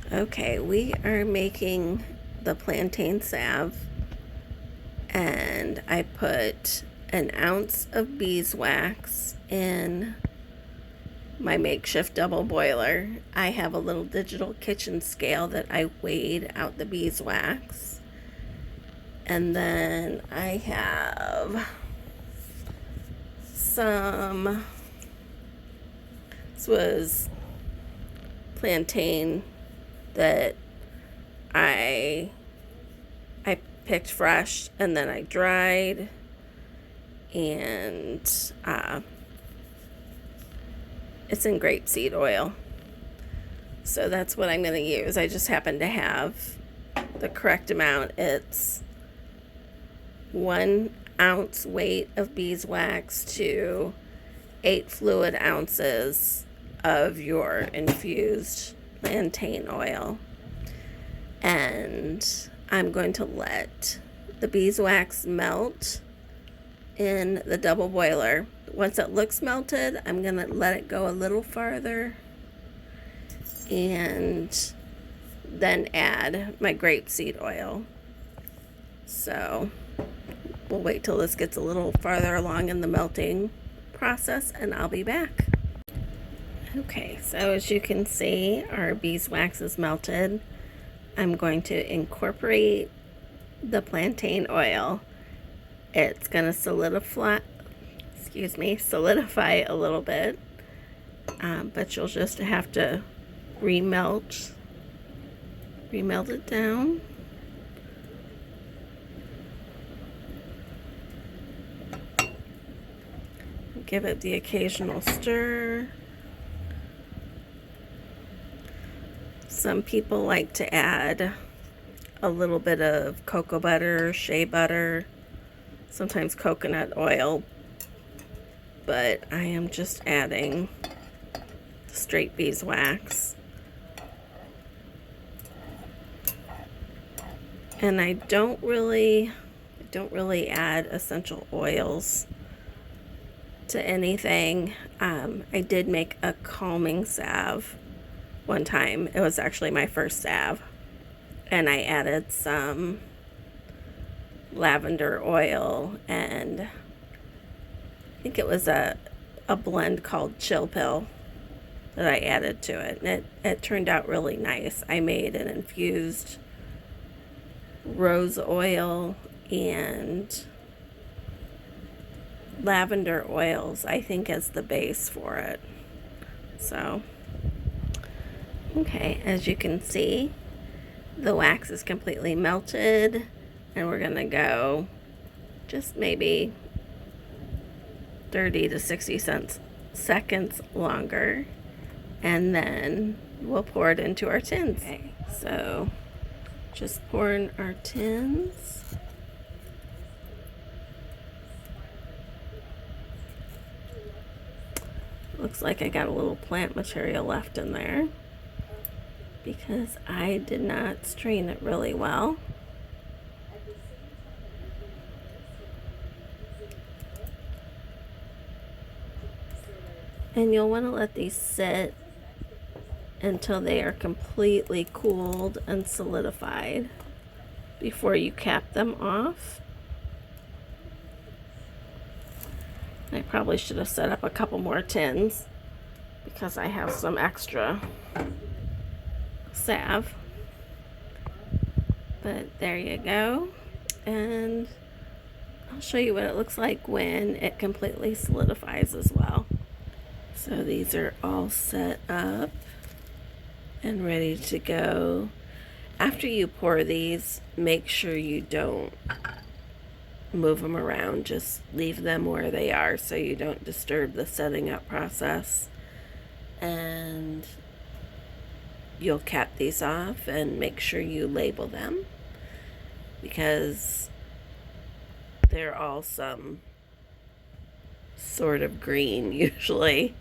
Okay, we are making the plantain salve, and I put an ounce of beeswax in my makeshift double boiler. I have a little digital kitchen scale that I weighed out the beeswax. And then I have this was plantain that I picked fresh and then I dried, and it's in grapeseed oil. So that's what I'm going to use. I just happen to have the correct amount. It's 1 ounce weight of beeswax to 8 fluid ounces of your infused plantain oil. And I'm going to let the beeswax melt in the double boiler. Once it looks melted, I'm going to let it go a little farther and then add my grapeseed oil. So we'll wait till this gets a little farther along in the melting process and I'll be back. Okay, so as you can see, our beeswax is melted. I'm going to incorporate the plantain oil. It's going to solidify a little bit, but you'll just have to remelt it down. Give it the occasional stir. Some people like to add a little bit of cocoa butter, shea butter, sometimes coconut oil, but I am just adding straight beeswax. And I don't really add essential oils to anything. I did make a calming salve one time. It was actually my first salve, and I added some lavender oil, and I think it was a blend called Chill Pill that I added to it, and it turned out really nice. I made an infused rose oil and lavender oils, I think, as the base for it. So okay, as you can see, the wax is completely melted, and we're gonna go just maybe 30 to 60 seconds longer, and then we'll pour it into our tins. Okay, so just pour in our tins. Looks like I got a little plant material left in there because I did not strain it really well. And you'll want to let these sit until they are completely cooled and solidified before you cap them off. I probably should have set up a couple more tins because I have some extra salve. But there you go. And I'll show you what it looks like when it completely solidifies as well. So these are all set up and ready to go. After you pour these, make sure you don't move them around. Just leave them where they are so you don't disturb the setting up process. And you'll cap these off and make sure you label them because they're all some sort of green usually.